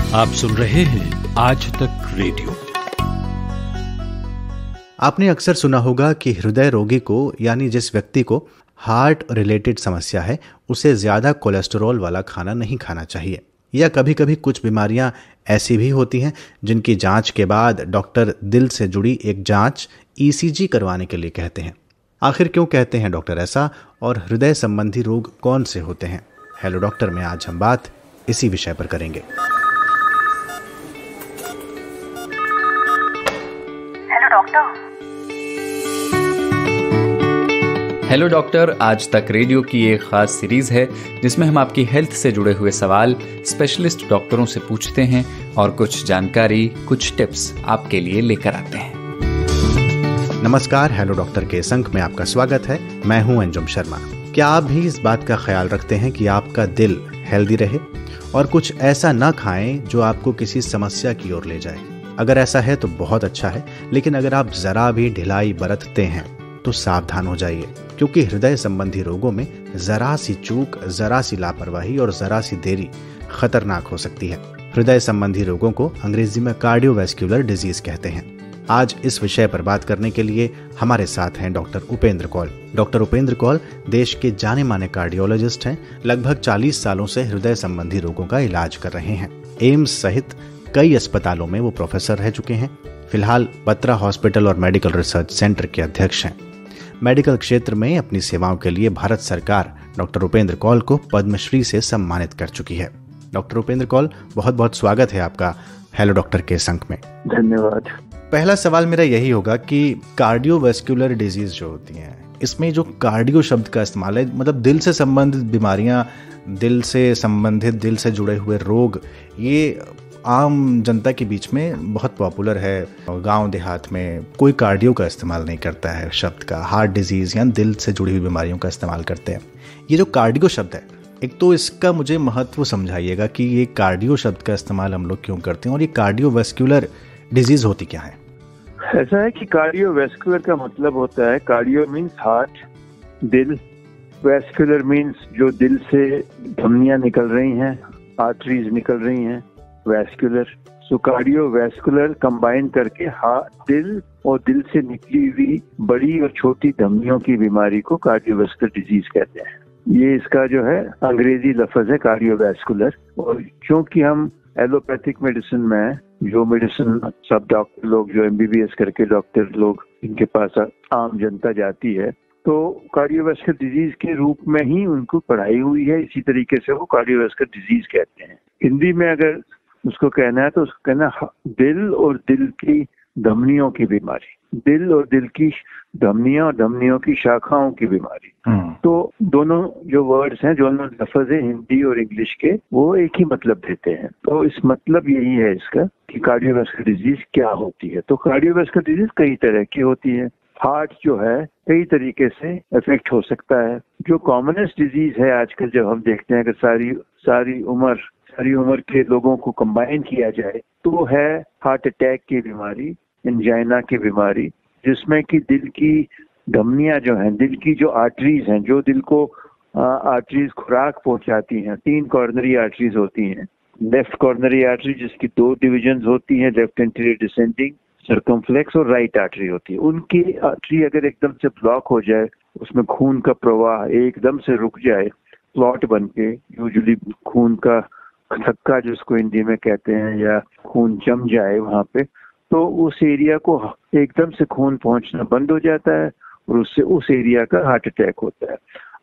आप सुन रहे हैं आज तक रेडियो। आपने अक्सर सुना होगा कि हृदय रोगी को यानी जिस व्यक्ति को हार्ट रिलेटेड समस्या है उसे ज़्यादा कोलेस्टेरॉल वाला खाना नहीं खाना चाहिए। या कभी कभी कुछ बीमारियां ऐसी भी होती हैं जिनकी जांच के बाद डॉक्टर दिल से जुड़ी एक जांच ईसीजी करवाने के लिए कहते हैं। आखिर क्यों कहते हैं डॉक्टर ऐसा, और हृदय संबंधी रोग कौन से होते हैं? हेलो डॉक्टर में आज हम बात इसी विषय पर करेंगे। हेलो डॉक्टर, आज तक रेडियो की एक खास सीरीज है जिसमें हम आपकी हेल्थ से जुड़े हुए सवाल स्पेशलिस्ट डॉक्टरों से पूछते हैं और कुछ जानकारी, कुछ टिप्स आपके लिए लेकर आते हैं। नमस्कार, हेलो डॉक्टर के इस अंक में आपका स्वागत है। मैं हूं अंजुम शर्मा। क्या आप भी इस बात का ख्याल रखते हैं कि आपका दिल हेल्दी रहे और कुछ ऐसा ना खाएं जो आपको किसी समस्या की ओर ले जाए? अगर ऐसा है तो बहुत अच्छा है, लेकिन अगर आप जरा भी ढिलाई बरतते हैं तो सावधान हो जाइए, क्योंकि हृदय संबंधी रोगों में जरा सी चूक, जरा सी लापरवाही और जरा सी देरी खतरनाक हो सकती है। हृदय संबंधी रोगों को अंग्रेजी में कार्डियोवैस्कुलर डिजीज कहते हैं। आज इस विषय पर बात करने के लिए हमारे साथ हैं डॉक्टर उपेंद्र कौल। डॉक्टर उपेंद्र कौल देश के जाने माने कार्डियोलॉजिस्ट हैं। लगभग 40 सालों से हृदय संबंधी रोगों का इलाज कर रहे हैं। एम्स सहित कई अस्पतालों में वो प्रोफेसर रह चुके हैं। फिलहाल बत्रा हॉस्पिटल और मेडिकल रिसर्च सेंटर के अध्यक्ष हैं। मेडिकल क्षेत्र में अपनी सेवाओं के लिए भारत सरकार डॉक्टर उपेंद्र कौल को पद्मश्री से सम्मानित कर चुकी है। डॉक्टर उपेंद्र कौल, बहुत बहुत स्वागत है आपका हेलो डॉक्टर के इस अंक में। धन्यवाद। पहला सवाल मेरा यही होगा कि कार्डियोवैस्कुलर डिजीज जो होती हैं, इसमें जो कार्डियो शब्द का इस्तेमाल है, मतलब दिल से संबंधित बीमारियां, दिल से संबंधित, दिल से जुड़े हुए रोग, ये आम जनता के बीच में बहुत पॉपुलर है। गांव देहात में कोई कार्डियो का इस्तेमाल नहीं करता है शब्द का। हार्ट डिजीज या दिल से जुड़ी हुई बीमारियों का इस्तेमाल करते हैं। ये जो कार्डियो शब्द है, एक तो इसका मुझे महत्व समझाइएगा कि ये कार्डियो शब्द का इस्तेमाल हम लोग क्यों करते हैं, और ये कार्डियोवैस्कुलर डिजीज होती क्या है? ऐसा है कि कार्डियोवैस्कुलर का मतलब होता है, कार्डियो मीन्स हार्ट, दिल, वैस्कुलर मीन्स जो दिल से धमनियां निकल रही हैं, आर्टरीज निकल रही हैं, वैस्कुलर। सो कार्डियोवैस्कुलर कंबाइन करके दिल और दिल से निकली हुई बड़ी और छोटी धमनियों की बीमारी को कार्डियोवैस्कुलर डिजीज कहते हैं। ये इसका जो है अंग्रेजी लफ्ज है कार्डियोवैस्कुलर। और क्योंकि हम एलोपैथिक मेडिसिन में जो मेडिसिन सब डॉक्टर लोग जो एमबीबीएस करके डॉक्टर लोग इनके पास आम जनता जाती है, तो कार्डियोवैस्कुलर डिजीज के रूप में ही उनको पढ़ाई हुई है। इसी तरीके से वो कार्डियोवैस्कुलर डिजीज कहते हैं। हिंदी में अगर उसको कहना है तो उसको कहना दिल और दिल की धमनियों की बीमारी, दिल और दिल की धमनियां और धमनियों की शाखाओं की बीमारी। तो दोनों जो वर्ड्स हैं, जो लफ्ज है हिंदी और इंग्लिश के, वो एक ही मतलब देते हैं। तो इस मतलब यही है इसका कि कार्डियोवैस्कुलर डिजीज क्या होती है। तो कार्डियोवैस्कुलर डिजीज कई तरह की होती है। हार्ट जो है कई तरीके से इफेक्ट हो सकता है। जो कॉमनेस्ट डिजीज है आजकल जब हम देखते हैं, अगर सारी उम्र के लोगों को कंबाइन किया जाए तो है हार्ट अटैक की बीमारी, एंजाइना की बीमारी, जिसमें कि दिल की धमनियां जो हैं, दिल की जो आर्टरीज हैं, जो दिल को आर्टरीज खुराक पहुंचाती हैं, 3 कॉर्नरी आर्टरीज होती हैं। लेफ्ट कॉर्नरी आर्टरी जिसकी 2 डिविजन्स होती हैं, लेफ्ट एंटीरियर डिसेंडिंग, सर्कमफ्लेक्स, और राइट आर्टरी होती है। उनकी आर्टरी अगर एकदम से ब्लॉक हो जाए, उसमें खून का प्रवाह एकदम से रुक जाए, क्लॉट बन के, यूजुअली खून का थक्का जिसको हिंदी में कहते हैं, या खून जम जाए वहां पे, तो उस एरिया को एकदम से खून पहुंचना बंद हो जाता है और उससे उस एरिया का हार्ट अटैक होता है।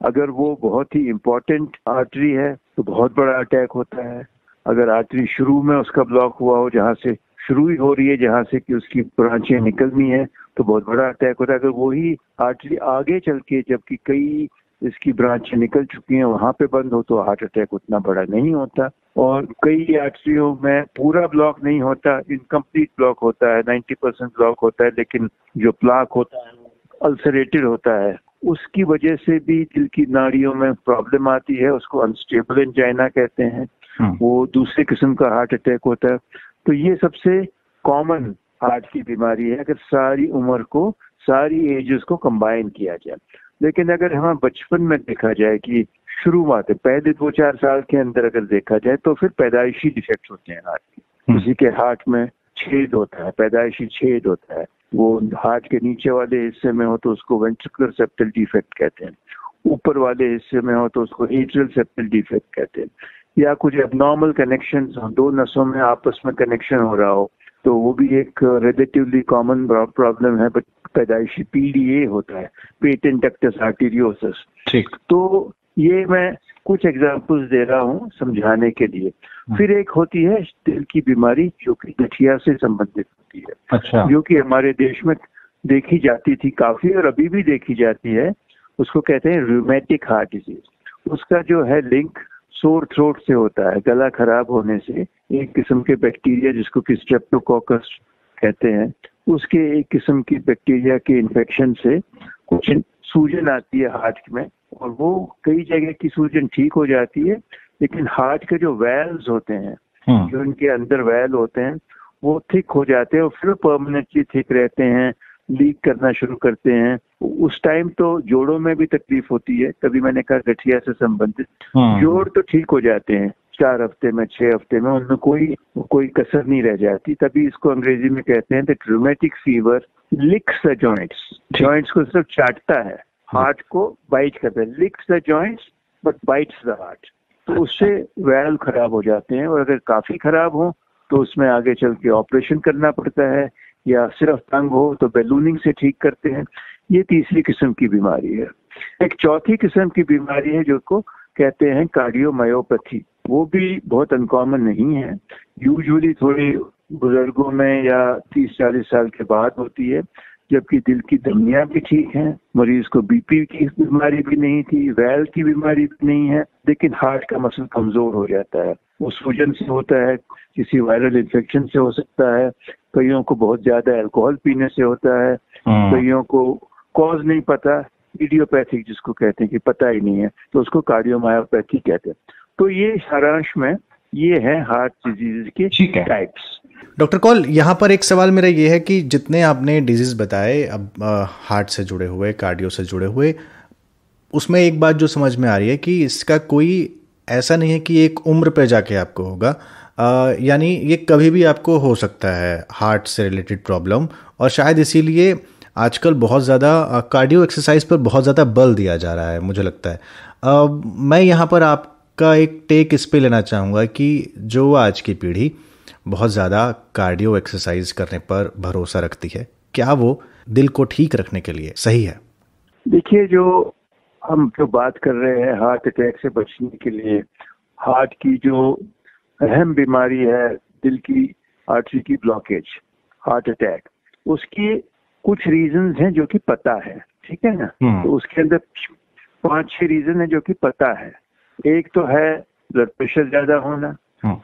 अगर वो बहुत ही इम्पोर्टेंट आर्टरी है तो बहुत बड़ा अटैक होता है। अगर आर्टरी शुरू में उसका ब्लॉक हुआ हो, जहाँ से शुरू ही हो रही है, जहाँ से कि उसकी ब्रांचें निकलनी है, तो बहुत बड़ा अटैक होता है। अगर वही आर्टरी आगे चल के, जबकि कई इसकी ब्रांचें निकल चुकी हैं, वहां पे बंद हो, तो हार्ट अटैक उतना बड़ा नहीं होता। और कई आर्टरियों में पूरा ब्लॉक नहीं होता, इनकम्प्लीट ब्लॉक होता है, 90% ब्लॉक होता है, लेकिन जो ब्लॉक होता है अल्सरेटेड होता है। उसकी वजह से भी दिल की नाड़ियों में प्रॉब्लम आती है, उसको अनस्टेबल एंजाइना कहते हैं। वो दूसरे किस्म का हार्ट अटैक होता है। तो ये सबसे कॉमन हार्ट की बीमारी है अगर सारी उम्र को, सारी एजेस को कंबाइन किया जाए। लेकिन अगर हमें बचपन में देखा जाए कि शुरुआत है, पहले 2-4 साल के अंदर अगर देखा जाए तो फिर पैदाइशी डिफेक्ट होते हैं हार्ट के। किसी के हार्ट में छेद होता है, पैदाइशी छेद होता है, वो हार्ट के नीचे वाले हिस्से में हो तो उसको वेंट्रिकुलर सेप्टल डिफेक्ट कहते हैं, ऊपर वाले हिस्से में हो तो उसको एट्रियल सेप्टल डिफेक्ट कहते हैं, या कुछ एबनॉर्मल कनेक्शन हो, दो नसों में आपस में कनेक्शन हो रहा हो, तो वो भी एक रिलेटिवली कॉमन प्रॉब्लम है, बट पैदाइशी PDA होता है, पेटेंट डक्टस आर्टेरियोसिस। ठीक। तो ये मैं कुछ एग्जांपल्स दे रहा हूँ समझाने के लिए। फिर एक होती है दिल की बीमारी जो कि गठिया से संबंधित होती है। अच्छा। जो कि हमारे देश में देखी जाती थी काफी और अभी भी देखी जाती है। उसको कहते हैं रूमेटिक हार्ट डिजीज। उसका जो है लिंक सोर थ्रोट से होता है, गला खराब होने से। एक किस्म के बैक्टीरिया जिसको कि स्ट्रेप्टोकोकस कहते हैं, उसके एक किस्म की बैक्टीरिया के इन्फेक्शन से कुछ सूजन आती है हार्ट में, और वो कई जगह की सूजन ठीक हो जाती है, लेकिन हार्ट के जो वेल्व्स होते हैं, जो इनके अंदर वेल्व होते हैं, वो थिक हो जाते हैं और फिर परमानेंटली थिक रहते हैं, लीक करना शुरू करते हैं। उस टाइम तो जोड़ों में भी तकलीफ होती है। तभी मैंने कहा गठिया से संबंधित जोड़ तो ठीक हो जाते हैं 4 हफ्ते में, 6 हफ्ते में, उनमें कोई कसर नहीं रह जाती। तभी इसको अंग्रेजी में कहते हैं that rheumatic fever लिक्स the joints को सिर्फ चाटता है, हार्ट को बाइट करता है। लिक्स the joints but bytes the heart. तो उससे वेल्व खराब हो जाते हैं, और अगर काफी खराब हो तो उसमें आगे चल के ऑपरेशन करना पड़ता है, या सिर्फ तंग हो तो बैलूनिंग से ठीक करते हैं। ये तीसरी किस्म की बीमारी है। एक चौथी किस्म की बीमारी है जो को कहते हैं कार्डियोमायोपैथी। वो भी बहुत अनकॉमन नहीं है, यूजुअली थोड़ी बुजुर्गों में या 30-40 साल के बाद होती है, जबकि दिल की धमनियां भी ठीक हैं, मरीज को BP की बीमारी भी नहीं थी, वेल्व की बीमारी भी नहीं है, लेकिन हार्ट का मसल कमजोर हो जाता है। वो सूजन से होता है, किसी वायरल इन्फेक्शन से हो सकता है, कईयों को बहुत ज्यादा अल्कोहल पीने से होता है, कईयों को कॉज नहीं पता, इडियोपैथिक जिसको कहते हैं कि पता ही नहीं है, तो उसको कार्डियोमायोपैथी कहते हैं। तो ये सारांश में ये है हार्ट डिजीज के टाइप्स। डॉक्टर कौल, यहाँ पर एक सवाल मेरा ये है कि जितने आपने डिजीज बताए अब हार्ट से जुड़े हुए, कार्डियो से जुड़े हुए, उसमें एक बात जो समझ में आ रही है कि इसका कोई ऐसा नहीं है कि एक उम्र पे जाके आपको होगा, यानी ये कभी भी आपको हो सकता है हार्ट से रिलेटेड प्रॉब्लम, और शायद इसीलिए आजकल बहुत ज़्यादा कार्डियो एक्सरसाइज पर बहुत ज़्यादा बल दिया जा रहा है, मुझे लगता है। मैं यहाँ पर आपका एक टेक इस पे लेना चाहूँगा कि जो आज की पीढ़ी बहुत ज़्यादा कार्डियो एक्सरसाइज करने पर भरोसा रखती है, क्या वो दिल को ठीक रखने के लिए सही है? देखिए, हम जो बात कर रहे हैं हार्ट अटैक से बचने के लिए, हार्ट की जो अहम बीमारी है दिल की आर्टरी की ब्लॉकेज, हार्ट अटैक, उसकी कुछ रीजंस हैं जो कि पता है, ठीक है ना। तो उसके अंदर 5-6 रीजन है जो कि पता है। एक तो है ब्लड प्रेशर ज्यादा होना,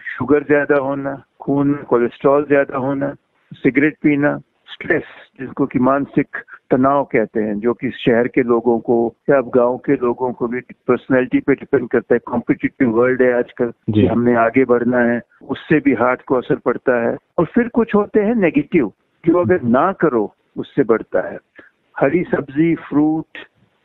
शुगर ज्यादा होना, खून में कोलेस्ट्रॉल ज्यादा होना, सिगरेट पीना, स्ट्रेस जिसको कि मानसिक तनाव कहते हैं, जो कि शहर के लोगों को या अब गांव के लोगों को भी पर्सनैलिटी पे डिपेंड करता है। कॉम्पिटिटिव वर्ल्ड है आजकल, हमने आगे बढ़ना है, उससे भी हार्ट को असर पड़ता है। और फिर कुछ होते हैं नेगेटिव, जो अगर ना करो उससे बढ़ता है। हरी सब्जी, फ्रूट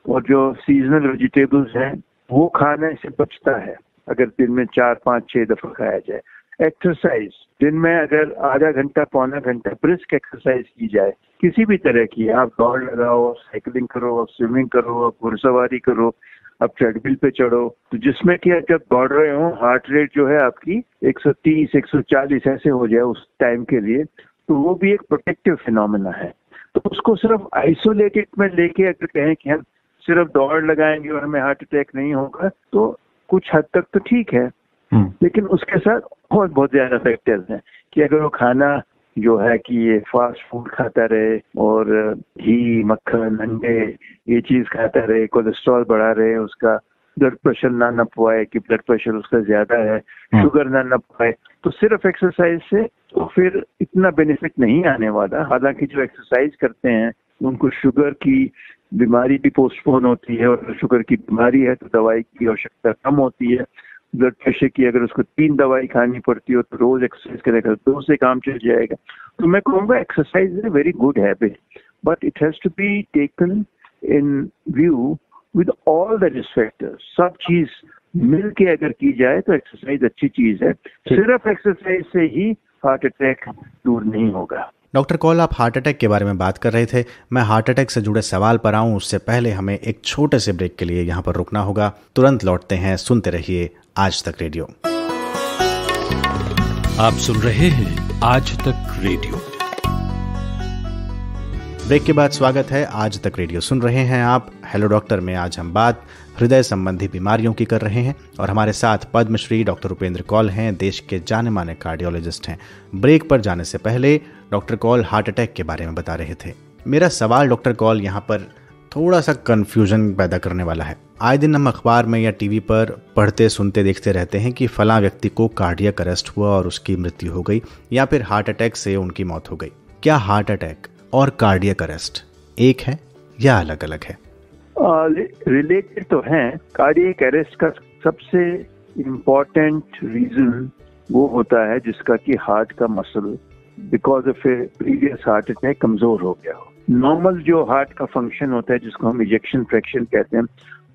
और जो सीजनल वेजिटेबल्स हैं वो खाने से बचता है, अगर दिन में 4-5-6 दफा खाया जाए। एक्सरसाइज, दिन में अगर आधा घंटा, पौना घंटा ब्रिस्क एक्सरसाइज की जाए, किसी भी तरह की, आप दौड़ लगाओ, साइकिलिंग करो, आप स्विमिंग करो, आप घुड़सवारी करो, आप ट्रेडमिल पे चढ़ो, तो जिसमें कि जब दौड़ रहे हो हार्ट रेट जो है आपकी 130-140 ऐसे हो जाए उस टाइम के लिए, तो वो भी एक प्रोटेक्टिव फिनोमेना है। तो उसको सिर्फ आइसोलेटेड में लेके अगर कहें कि हम सिर्फ दौड़ लगाएंगे और हमें हार्ट अटैक नहीं होगा, तो कुछ हद तक तो ठीक है, लेकिन उसके साथ और बहुत ज्यादा फैक्टर्स हैं कि अगर वो खाना जो है कि ये फास्ट फूड खाता रहे और घी, मक्खन, अंडे ये चीज खाता रहे, कोलेस्ट्रॉल बढ़ा रहे, उसका ब्लड प्रेशर ना नपवाए कि ब्लड प्रेशर उसका ज्यादा है, शुगर ना नपवाए, तो सिर्फ एक्सरसाइज से तो फिर इतना बेनिफिट नहीं आने वाला। हालांकि जो एक्सरसाइज करते हैं उनको शुगर की बीमारी भी पोस्टपोन होती है, और शुगर की बीमारी है तो दवाई की आवश्यकता कम होती है। ब्लड प्रेशर की अगर उसको 3 दवाई खानी पड़ती हो तो रोज एक्सरसाइज करेगा, 2 से काम चल जाएगा। तो मैं कहूँगा exercise is a very good habit, but it has to be taken in view with all the risk factors, सब चीज मिल के अगर की जाए तो एक्सरसाइज अच्छी चीज है। सिर्फ एक्सरसाइज से ही हार्ट अटैक दूर नहीं होगा। डॉक्टर कौल, आप हार्ट अटैक के बारे में बात कर रहे थे। मैं हार्ट अटैक से जुड़े सवाल पर आऊं उससे पहले हमें एक छोटे से ब्रेक के लिए यहाँ पर रुकना होगा। तुरंत लौटते हैं, सुनते रहिए आज तक रेडियो। आप सुन रहे हैं आज तक रेडियो। ब्रेक के बाद स्वागत है, आज तक रेडियो सुन रहे हैं आप। हेलो डॉक्टर में आज हम बात हृदय संबंधी बीमारियों की कर रहे हैं और हमारे साथ पद्मश्री डॉक्टर उपेंद्र कौल हैं, देश के जाने माने कार्डियोलॉजिस्ट हैं। ब्रेक पर जाने से पहले डॉक्टर कौल हार्ट अटैक के बारे में बता रहे थे। मेरा सवाल डॉक्टर कौल यहाँ पर थोड़ा सा कंफ्यूजन पैदा करने वाला है। आए दिन हम अखबार में या टीवी पर पढ़ते सुनते देखते रहते हैं कि फलां व्यक्ति को कार्डियक अरेस्ट हुआ और उसकी मृत्यु हो गई, या फिर हार्ट अटैक से उनकी मौत हो गई। क्या हार्ट अटैक और कार्डियक अरेस्ट एक है या अलग अलग है? रिलेटेड तो हैं। कार्डियक अरेस्ट का सबसे इम्पोर्टेंट रीजन वो होता है जिसका कि हार्ट का muscle because of A previous heart attack कमजोर हो गया हो। नॉर्मल जो हार्ट का फंक्शन होता है जिसको हम इजेक्शन फ्रैक्शन कहते हैं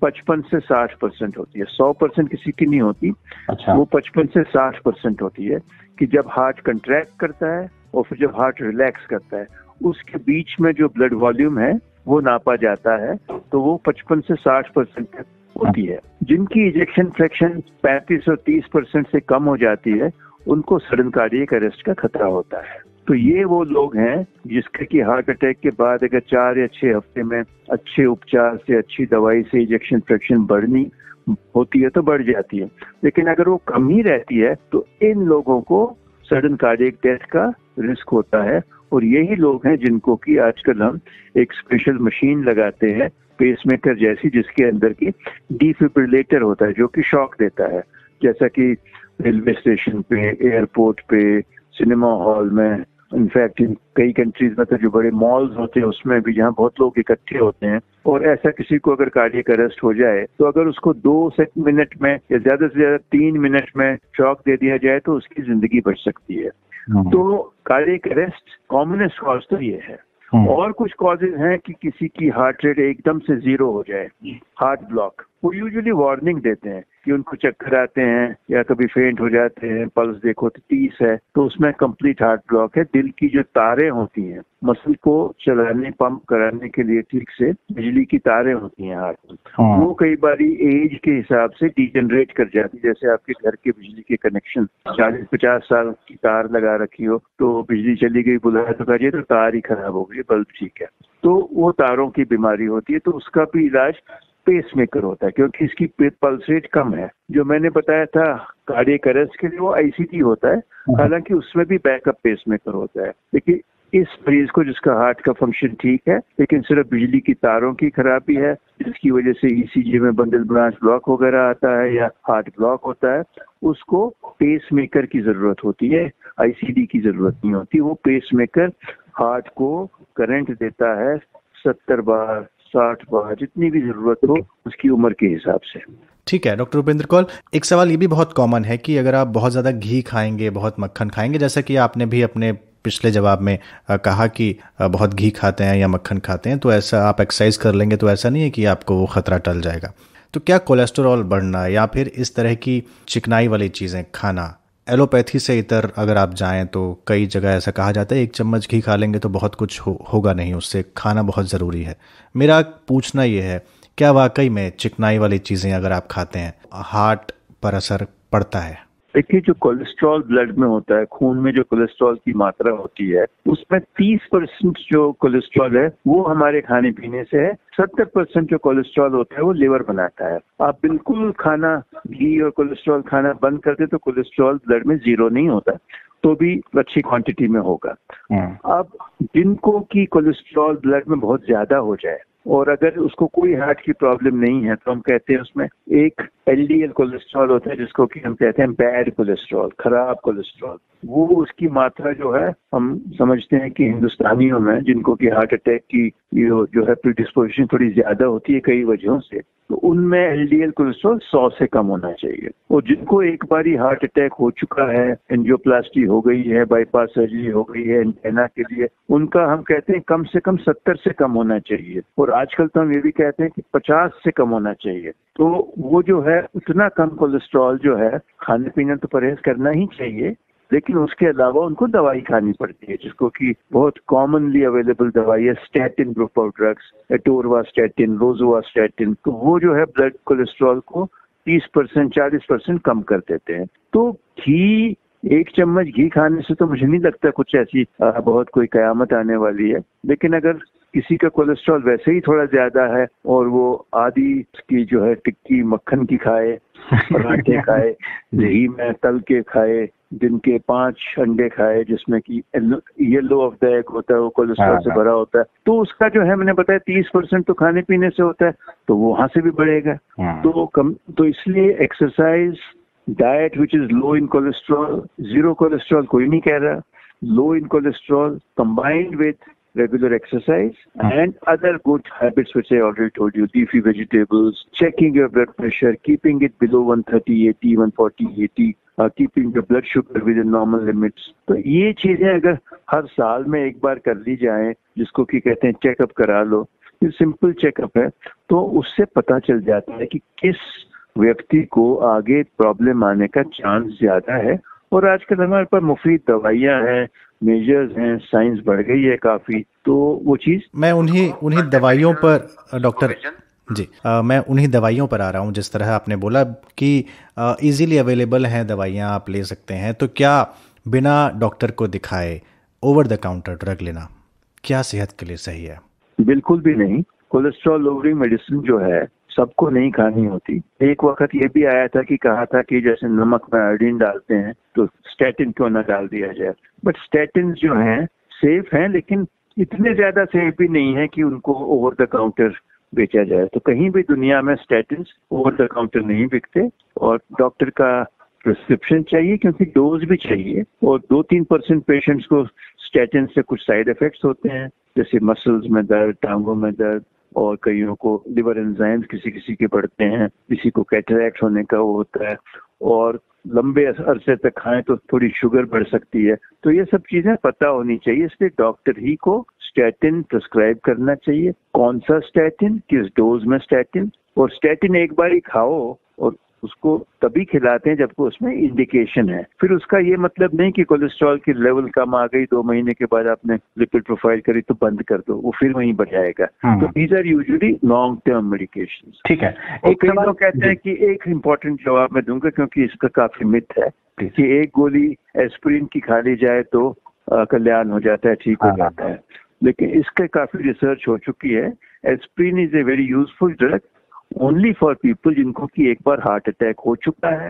55 से 60% होती है। 100% किसी की नहीं होती। अच्छा। वो 55 से 60% होती है कि जब हार्ट कंट्रैक्ट करता है और फिर जब हार्ट रिलैक्स करता है उसके बीच में जो ब्लड वॉल्यूम है वो नापा जाता है, तो वो 55 से 60% तक होती है। जिनकी इजेक्शन फ्रैक्शन 35 और 30% से कम हो जाती है उनको सडन कार्डियक अरेस्ट का खतरा होता है। तो ये वो लोग हैं जिसके कि हार्ट अटैक के बाद अगर 4 या 6 हफ्ते में अच्छे उपचार से, अच्छी दवाई से इजेक्शन फ्रैक्शन बढ़नी होती है तो बढ़ जाती है, लेकिन अगर वो कम ही रहती है तो इन लोगों को सडन कार्डियक डेथ का रिस्क होता है। और यही लोग हैं जिनको कि आजकल हम एक स्पेशल मशीन लगाते हैं पेसमेकर जैसी, जिसके अंदर की डिफिब्रिलेटर होता है जो कि शॉक देता है, जैसा कि रेलवे स्टेशन पे, एयरपोर्ट पे, सिनेमा हॉल में, इनफैक्ट इन कई कंट्रीज में तो जो बड़े मॉल्स होते हैं उसमें भी जहाँ बहुत लोग इकट्ठे होते हैं, और ऐसा किसी को अगर कार्डियक अरेस्ट हो जाए तो अगर उसको 2 मिनट में या ज्यादा से ज्यादा 3 मिनट में शॉक दे दिया जाए तो उसकी जिंदगी बच सकती है। तो कार्डियक अरेस्ट कॉमनेस्ट कॉज तो ये है। और कुछ कॉजेज हैं कि किसी की हार्ट रेट एकदम से 0 हो जाए, हार्ट ब्लॉक। वो यूजुअली वार्निंग देते हैं कि उनको चक्कर आते हैं या कभी फेंट हो जाते हैं, पल्स देखो तो 30 है, तो उसमें कंप्लीट हार्ट ब्लॉक है। दिल की जो तारें होती हैं मसल को चलाने, पंप कराने के लिए ठीक से बिजली की तारें होती हैं हार्ट में, वो कई बार एज के हिसाब से डिजेनरेट कर जाती है। जैसे आपके घर के बिजली के कनेक्शन 40-50 साल की तार लगा रखी हो, तो बिजली चली गई, बुलाया तो कहिए तो तार ही खराब हो गई, बल्ब ठीक है, तो वो तारों की बीमारी होती है। तो उसका भी इलाज पेसमेकर होता है क्योंकि इसकी पल्स रेट कम है। जो मैंने बताया था कार्डियक अरेस्ट के लिए वो आईसीटी होता है, हालांकि उसमें भी बैकअप पेसमेकर होता है। लेकिन इस मरीज को जिसका हार्ट का फंक्शन ठीक है लेकिन सिर्फ बिजली की तारों की खराबी है, जिसकी वजह से ईसीजी में बंडल ब्रांच ब्लॉक वगैरह आता है या हार्ट ब्लॉक होता है, उसको पेसमेकर की जरूरत होती है, आईसीडी की जरूरत नहीं होती। वो पेसमेकर हार्ट को करंट देता है 70 बार, 60 बार, जितनी भी जरूरत हो उसकी उम्र के हिसाब से। ठीक है डॉक्टर उपेंद्र कौल, एक सवाल ये भी बहुत कॉमन है कि अगर आप बहुत ज़्यादा घी खाएंगे, बहुत मक्खन खाएंगे, जैसा कि आपने भी अपने पिछले जवाब में कहा कि बहुत घी खाते हैं या मक्खन खाते हैं तो ऐसा आप एक्सरसाइज कर लेंगे तो ऐसा नहीं है कि आपको वो खतरा टल जाएगा। तो क्या कोलेस्ट्रॉल बढ़ना या फिर इस तरह की चिकनाई वाली चीज़ें खाना, एलोपैथी से इतर अगर आप जाएं तो कई जगह ऐसा कहा जाता है 1 चम्मच घी खा लेंगे तो बहुत कुछ होगा नहीं, उससे खाना बहुत ज़रूरी है। मेरा पूछना ये है, क्या वाकई में चिकनाई वाली चीज़ें अगर आप खाते हैं हार्ट पर असर पड़ता है? देखिए, जो कोलेस्ट्रॉल ब्लड में होता है, खून में जो कोलेस्ट्रॉल की मात्रा होती है उसमें 30% जो कोलेस्ट्रॉल है वो हमारे खाने पीने से है। 70% जो कोलेस्ट्रॉल होता है वो लिवर बनाता है। आप बिल्कुल खाना घी और कोलेस्ट्रॉल खाना बंद कर दे तो कोलेस्ट्रॉल ब्लड में 0 नहीं होता, तो भी अच्छी क्वांटिटी में होगा। अब जिनको की कोलेस्ट्रॉल ब्लड में बहुत ज्यादा हो जाए और अगर उसको कोई हार्ट की प्रॉब्लम नहीं है तो हम कहते हैं उसमें एक एलडीएल कोलेस्ट्रॉल होता है, जिसको कि हम कहते हैं बैड कोलेस्ट्रॉल, खराब कोलेस्ट्रॉल। वो उसकी मात्रा जो है, हम समझते हैं कि हिंदुस्तानियों में जिनको कि हार्ट अटैक की जो है प्रीडिस्पोजिशन थोड़ी ज्यादा होती है कई वजहों से, तो उनमें एलडीएल कोलेस्ट्रॉल 100 से कम होना चाहिए। और जिनको एक बारी हार्ट अटैक हो चुका है, एंजियोप्लास्टी हो गई है, बाईपास सर्जरी हो गई है एंटेना के लिए, उनका हम कहते हैं कम से कम 70 से कम होना चाहिए। और आजकल तो हम ये भी कहते हैं कि 50 से कम होना चाहिए। तो वो जो है उतना कम कोलेस्ट्रॉल जो है, खाने पीने तो परहेज करना ही चाहिए, लेकिन उसके अलावा उनको दवाई खानी पड़ती है, जिसको कि बहुत कॉमनली अवेलेबल दवाई है statin group of drugs, atorvastatin, rosuvastatin. तो वो जो है ब्लड कोलेस्ट्रॉल को 30% 40% कम कर देते हैं। तो घी, 1 चम्मच घी खाने से तो मुझे नहीं लगता कुछ ऐसी बहुत कोई कयामत आने वाली है। लेकिन अगर किसी का कोलेस्ट्रॉल वैसे ही थोड़ा ज्यादा है और वो आधी की जो है टिक्की मक्खन की खाए, पराठे खाए, घी में तल के खाए, दिन के 5 अंडे खाए जिसमें कि येलो ऑफ द एग होता है, वो कोलेस्ट्रॉल से भरा होता है, तो उसका जो है मैंने बताया 30% तो खाने पीने से होता है, तो वो वहां से भी बढ़ेगा। तो इसलिए exercise, diet which is low in cholesterol, zero cholesterol कोई नहीं कह रहा, लो इन cholesterol combined with regular exercise and other good habits which I already told you, leafy vegetables, checking your blood pressure, keeping it below 130/80, 140/80, keeping your blood sugar within normal limits। तो ये चीजें अगर हर साल में एक बार कर ली जाए, जिसको कि कहते हैं चेकअप करा लो, ये सिंपल चेकअप है, तो उससे पता चल जाता है कि किस व्यक्ति को आगे प्रॉब्लम आने का चांस ज्यादा है। और आजकल हमारे पास मुफीद दवाइयाँ हैं, मेजर्स हैं, साइंस बढ़ गई है काफी, तो वो चीज मैं उन्हीं दवाइयों पर डॉक्टर जी मैं उन्हीं दवाइयों पर आ रहा हूँ। जिस तरह आपने बोला कि इजीली अवेलेबल हैं दवाइयाँ, आप ले सकते हैं, तो क्या बिना डॉक्टर को दिखाए ओवर द काउंटर ड्रग लेना क्या सेहत के लिए सही है? बिल्कुल भी नहीं। कोलेस्ट्रॉल लोअरिंग मेडिसिन जो है सबको नहीं खानी होती। एक वक्त ये भी आया था कि कहा था कि जैसे नमक में आयोडीन डालते हैं तो स्टैटिन क्यों ना डाल दिया जाए, बट स्टैटिन जो हैं सेफ हैं, लेकिन इतने ज्यादा सेफ भी नहीं है कि उनको ओवर द काउंटर बेचा जाए। तो कहीं भी दुनिया में स्टैटिन ओवर द काउंटर नहीं बिकते और डॉक्टर का प्रिस्क्रिप्शन चाहिए, क्योंकि डोज भी चाहिए। और 2-3% पेशेंट्स को स्टैटिन से कुछ साइड इफेक्ट्स होते हैं, जैसे मसल्स में दर्द, टांगों में दर्द, और कईयों को लिवर एंजाइम्स किसी के बढ़ते हैं, किसी को कैटरैक्ट होने का वो होता है, और लंबे अरसे तक खाएं तो थोड़ी शुगर बढ़ सकती है। तो ये सब चीजें पता होनी चाहिए, इसलिए डॉक्टर ही को स्टैटिन प्रिस्क्राइब करना चाहिए। कौन सा स्टैटिन, किस डोज में स्टैटिन, और स्टैटिन एक बार ही खाओ और उसको तभी खिलाते हैं जब उसमें इंडिकेशन है। फिर उसका ये मतलब नहीं कि कोलेस्ट्रॉल की लेवल कम आ गई, 2 महीने के बाद आपने लिपिड प्रोफाइल करी तो बंद कर दो, वो फिर वहीं बढ़ जाएगा। तो these are usually long term medication. ठीक है। एक लोग कहते हैं कि एक इम्पोर्टेंट जवाब मैं दूंगा, क्योंकि इसका काफी मिथ है कि एक गोली एस्पिरिन की खा ली जाए तो कल्याण हो जाता है, ठीक हो जाता है, लेकिन इसके काफी रिसर्च हो चुकी है। Aspirin is a very useful drug only for people जिनको कि एक बार हार्ट अटैक हो चुका है,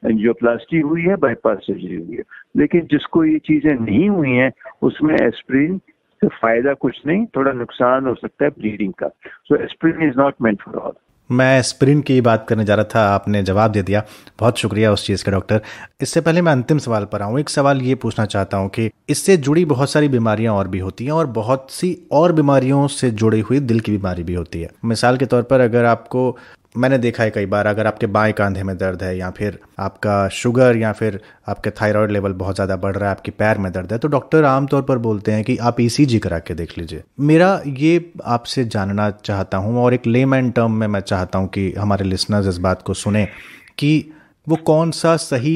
एंजियोप्लास्टी हुई है, बाईपास सर्जरी हुई है। लेकिन जिसको ये चीजें नहीं हुई हैं उसमें एस्पिरिन से फायदा कुछ नहीं, थोड़ा नुकसान हो सकता है ब्लीडिंग का। So aspirin is not meant for all. मैं एस्पिरिन की बात करने जा रहा था, आपने जवाब दे दिया, बहुत शुक्रिया उस चीज़ का डॉक्टर। इससे पहले मैं अंतिम सवाल पर आऊँ, एक सवाल ये पूछना चाहता हूँ कि इससे जुड़ी बहुत सारी बीमारियां और भी होती हैं और बहुत सी और बीमारियों से जुड़ी हुई दिल की बीमारी भी होती है। मिसाल के तौर पर अगर आपको, मैंने देखा है कई बार, अगर आपके बाएं कंधे में दर्द है या फिर आपका शुगर या फिर आपके थायराइड लेवल बहुत ज़्यादा बढ़ रहा है, आपके पैर में दर्द है, तो डॉक्टर आमतौर पर बोलते हैं कि आप ईसीजी करा के देख लीजिए। मेरा ये आपसे जानना चाहता हूँ और एक लेमैन टर्म में मैं चाहता हूँ कि हमारे लिसनर्स इस बात को सुने कि वो कौन सा सही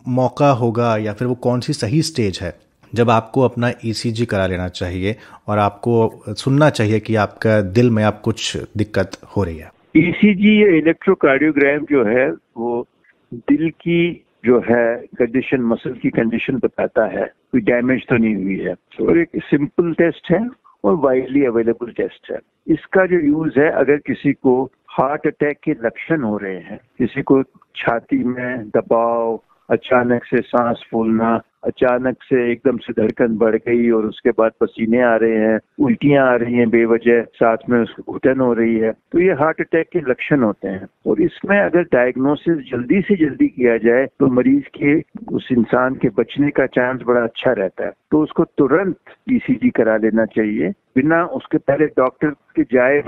मौका होगा या फिर वो कौन सी सही स्टेज है जब आपको अपना ईसीजी करा लेना चाहिए और आपको सुनना चाहिए कि आपका दिल में आप कुछ दिक्कत हो रही है। ईसीजी या इलेक्ट्रोकार्डियोग्राम जो है वो दिल की जो है कंडीशन, मसल की कंडीशन बताता है, कोई डैमेज तो नहीं हुई है। और एक सिंपल टेस्ट है और वाइडली अवेलेबल टेस्ट है। इसका जो यूज है, अगर किसी को हार्ट अटैक के लक्षण हो रहे हैं, किसी को छाती में दबाव अचानक से सांस फूलना, अचानक से एकदम से धड़कन बढ़ गई और उसके बाद पसीने आ रहे हैं, उल्टियां आ रही हैं बेवजह, साथ में उसको घुटन हो रही है, तो ये हार्ट अटैक के लक्षण होते हैं। और इसमें अगर डायग्नोसिस जल्दी से जल्दी किया जाए तो मरीज के, उस इंसान के बचने का चांस बड़ा अच्छा रहता है। तो उसको तुरंत ईसीजी करा लेना चाहिए, बिना उसके पहले डॉक्टर के जाए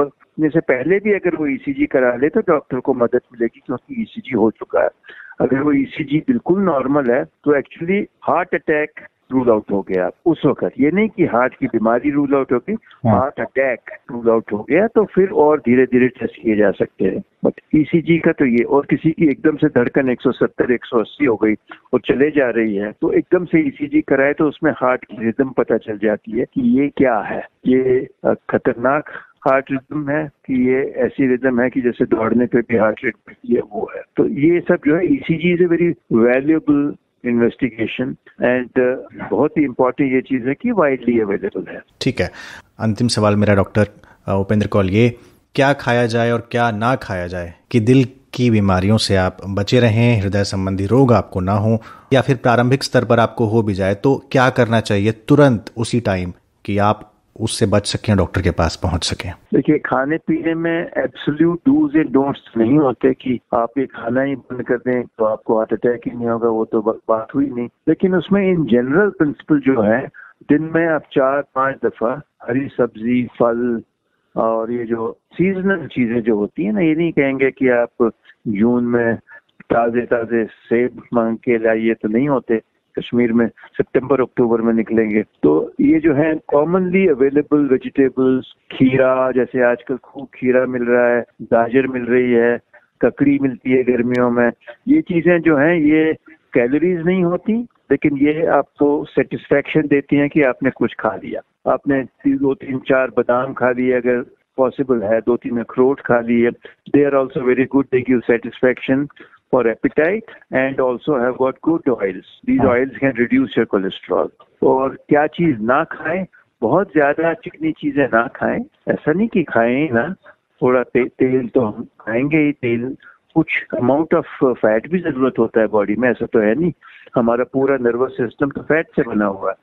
से पहले भी अगर वो ईसीजी करा ले तो डॉक्टर को मदद मिलेगी, क्योंकि ईसीजी हो चुका है। अगर वो ईसीजी बिल्कुल नॉर्मल है तो actually heart attack rule out हो गया उस वक्त। ये नहीं कि हार्ट की बीमारी रूल आउट हो गई, हार्ट अटैक रूल आउट हो गया, तो फिर और धीरे धीरे टेस्ट किए जा सकते हैं। बट ईसीजी का तो ये, और किसी की एकदम से धड़कन 170 180 हो गई और चले जा रही है तो एकदम से ईसीजी कराए तो उसमें हार्ट की रिदम पता चल जाती है कि ये क्या है, ये खतरनाक हार्ट रिदम है कि ये ऐसी रिदम है कि जैसे दौड़ने पे भी हार्ट रेट बढ़ती है, वो है। तो ये सब जो है, ECG is a very valuable investigation and बहुत ही इम्पोर्टेंट ये चीज है कि वाइडली अवेलेबल है। ठीक है, अंतिम सवाल मेरा डॉक्टर उपेंद्र कौल, ये क्या खाया जाए और क्या ना खाया जाए कि दिल की बीमारियों से आप बचे रहें, हृदय संबंधी रोग आपको ना हो, या फिर प्रारंभिक स्तर पर आपको हो भी जाए तो क्या करना चाहिए तुरंत उसी टाइम कि आप उससे बच सकें, डॉक्टर के पास पहुंच सकें? देखिए, खाने पीने में एब्सोल्यूट डूज एंड डोंट्स नहीं होते कि आप ये खाना ही बंद कर दें तो आपको हार्ट अटैक ही नहीं होगा, वो तो बात हुई नहीं। लेकिन उसमें इन जनरल प्रिंसिपल जो है, दिन में आप 4-5 दफा हरी सब्जी, फल और ये जो सीजनल चीजें जो होती है ना, ये नहीं कहेंगे कि आप जून में ताजे ताजे सेब मांग के लाइए, तो नहीं होते। कश्मीर में सितंबर अक्टूबर में निकलेंगे। तो ये जो है कॉमनली अवेलेबल वेजिटेबल्स, खीरा, जैसे आजकल खूब खीरा मिल रहा है, गाजर मिल रही है, ककड़ी मिलती है गर्मियों में, ये चीजें जो हैं ये कैलोरीज नहीं होती, लेकिन ये आपको सेटिस्फेक्शन देती हैं कि आपने कुछ खा लिया। आपने 2-3-4 बादाम खा लिए, अगर पॉसिबल है 2-3 अखरोट खा लिए, they are also very good, they give satisfaction for appetite and also have got good oils. These oils can reduce your cholesterol. और क्या चीज ना खाएं, बहुत ज्यादा चिकनी चीजें ना खाएं। ऐसा नहीं कि खाएं ना, थोड़ा तेल तो हम खाएंगे ही, तेल कुछ अमाउंट ऑफ फैट भी जरूरत होता है बॉडी में, ऐसा तो है नहीं। हमारा पूरा नर्वस सिस्टम तो फैट से बना हुआ है,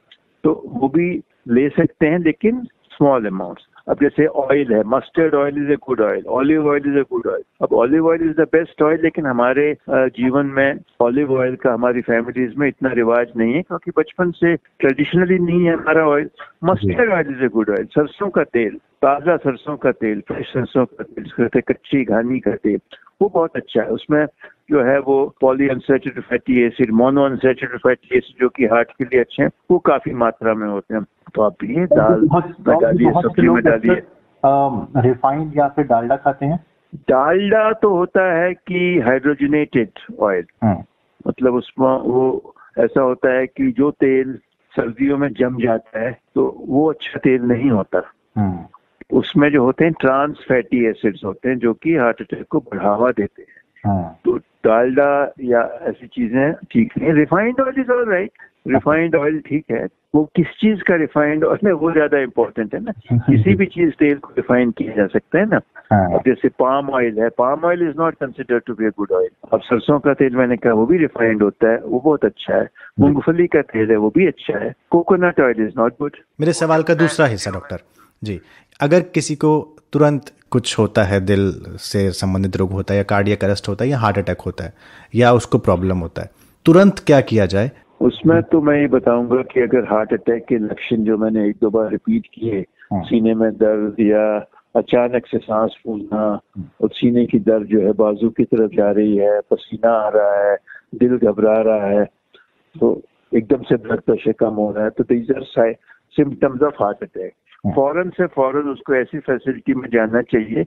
तो वो भी ले सकते हैं, लेकिन स्मॉल अमाउंट्स। अब जैसे ऑयल है, mustard oil is a good oil, olive oil is a good oil. अब olive oil is the best oil, लेकिन हमारे जीवन में ऑलिव ऑयल का हमारी फैमिलीज में इतना रिवाज नहीं है, क्योंकि बचपन से ट्रेडिशनली नहीं है हमारा oil. Mustard oil is a good oil. सरसों का तेल, ताजा सरसों का तेल, फ्रेश सरसों का तेल, कच्ची घानी का तेल, वो बहुत अच्छा है। उसमें जो है वो poly unsaturated fatty acid, mono unsaturated fatty acid, जो कि हार्ट के लिए अच्छे हैं, वो काफी मात्रा में होते हैं। तो आप ये दाल में डालिए, सब्जी में डालिए। रिफाइंड या फिर डालडा खाते हैं? डालडा तो होता है कि हाइड्रोजनेटेड ऑयल, मतलब उसमें वो ऐसा होता है कि जो तेल सर्दियों में जम जाता है तो वो अच्छा तेल नहीं होता। उसमें जो होते हैं ट्रांस फैटी एसिड्स होते हैं, जो कि हार्ट अटैक को बढ़ावा देते हैं। तो डालडा या ऐसी चीजें ठीक नहीं। Refined oil is all right, refined oil ठीक है। वो किस चीज का रिफाइंड ऑयल है वो ज्यादा इंपॉर्टेंट है ना। किसी भी चीज तेल को रिफाइन किया जा सकता है ना। अब जैसे पाम ऑयल है, palm oil is not considered to be a good oil. अब सरसों का तेल मैंने कहा वो भी रिफाइंड होता है, वो बहुत अच्छा है। मूंगफली का तेल है, वो भी अच्छा है। Coconut oil is not good. मेरे सवाल का दूसरा हिस्सा डॉक्टर जी, अगर किसी को तुरंत कुछ होता है, दिल से संबंधित रोग होता है या कार्डियक अरेस्ट होता है या हार्ट अटैक होता है या उसको प्रॉब्लम होता है, तुरंत क्या किया जाए? उसमें तो मैं ये बताऊंगा कि अगर हार्ट अटैक के लक्षण जो मैंने 1-2 बार रिपीट किए, सीने में दर्द या अचानक से सांस फूलना और सीने की दर्द जो है बाजू की तरफ जा रही है, पसीना आ रहा है, दिल घबरा रहा है, तो एकदम से ब्लड प्रेशर कम हो रहा है, तो these are symptoms of heart attack. फौरन उसको ऐसी फैसिलिटी में जाना चाहिए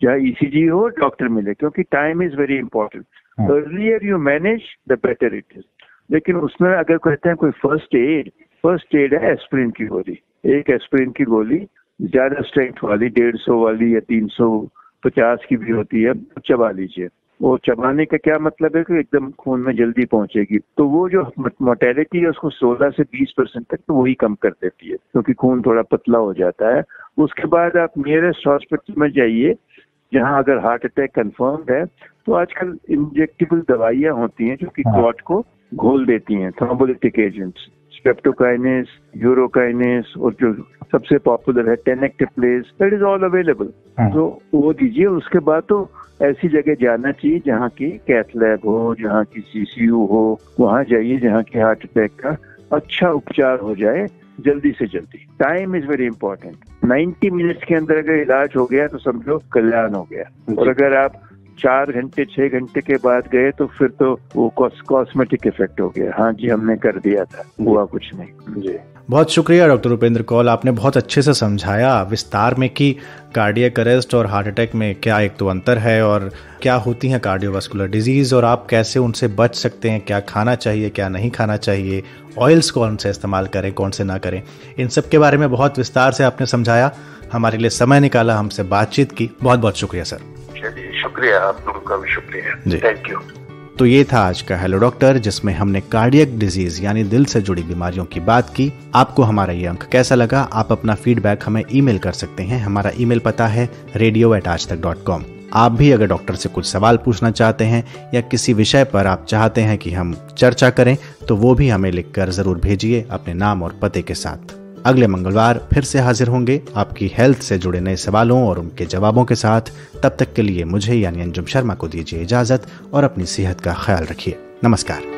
जहाँ ईसीजी हो, डॉक्टर मिले, क्योंकि time is very important. Earlier you manage the better it is. लेकिन उसमें अगर कहते हैं कोई फर्स्ट एड है एस्प्रिन की गोली। एक एस्प्रिन की गोली ज्यादा स्ट्रेंथ वाली 150 वाली या 350 की भी होती है, चबा लीजिए। वो चबाने का क्या मतलब है कि एकदम खून में जल्दी पहुंचेगी, तो वो जो मोर्टेलिटी है उसको 16 से 20% तक तो वही कम कर देती है, क्योंकि खून थोड़ा पतला हो जाता है। उसके बाद आप नियरेस्ट हॉस्पिटल में जाइए जहां अगर हार्ट अटैक कंफर्म्ड है, तो आजकल इंजेक्टेबल दवाइयां होती हैं जो कि क्लॉट को घोल देती हैं, थ्रोम्बोलिटिक एजेंट्स, स्ट्रेप्टोकाइनेस, यूरोकाइनेस, और जो सबसे पॉपुलर है टेनेक्टेप्लेज, दैट इज ऑल अवेलेबल। तो वो दीजिए। उसके बाद तो ऐसी जगह जाना चाहिए जहाँ की कैथ लैब हो, जहाँ की CCU हो, वहाँ जाइए जहाँ की हार्ट अटैक का अच्छा उपचार हो जाए जल्दी से जल्दी। Time is very important. 90 minutes के अंदर अगर इलाज हो गया तो समझो कल्याण हो गया। और अगर आप 4 घंटे 6 घंटे के बाद गए तो फिर तो वो कॉस्मेटिक इफेक्ट हो गया। हाँ जी, हमने कर दिया था, हुआ कुछ नहीं जी। बहुत शुक्रिया डॉक्टर उपेंद्र कौल, आपने बहुत अच्छे से समझाया विस्तार में कि कार्डियक अरेस्ट और हार्ट अटैक में क्या एक तो अंतर है और क्या होती हैं कार्डियोवास्कुलर डिजीज़ और आप कैसे उनसे बच सकते हैं, क्या खाना चाहिए क्या नहीं खाना चाहिए, ऑयल्स कौन से इस्तेमाल करें कौन से ना करें, इन सब के बारे में बहुत विस्तार से आपने समझाया। हमारे लिए समय निकाला, हमसे बातचीत की, बहुत बहुत शुक्रिया सर। चलिए शुक्रिया, आप लोगों का भी शुक्रिया जी, थैंक यू। तो ये था आज का हेलो डॉक्टर, जिसमें हमने कार्डियक डिजीज यानी दिल से जुड़ी बीमारियों की बात की। आपको हमारा ये अंक कैसा लगा? आप अपना फीडबैक हमें ईमेल कर सकते हैं। हमारा ईमेल पता है radio@aajtak.com। आप भी अगर डॉक्टर से कुछ सवाल पूछना चाहते हैं या किसी विषय पर आप चाहते हैं कि हम चर्चा करें तो वो भी हमें लिखकर जरूर भेजिए अपने नाम और पते के साथ। अगले मंगलवार फिर से हाजिर होंगे आपकी हेल्थ से जुड़े नए सवालों और उनके जवाबों के साथ। तब तक के लिए मुझे यानी अंजुम शर्मा को दीजिए इजाजत और अपनी सेहत का ख्याल रखिए। नमस्कार।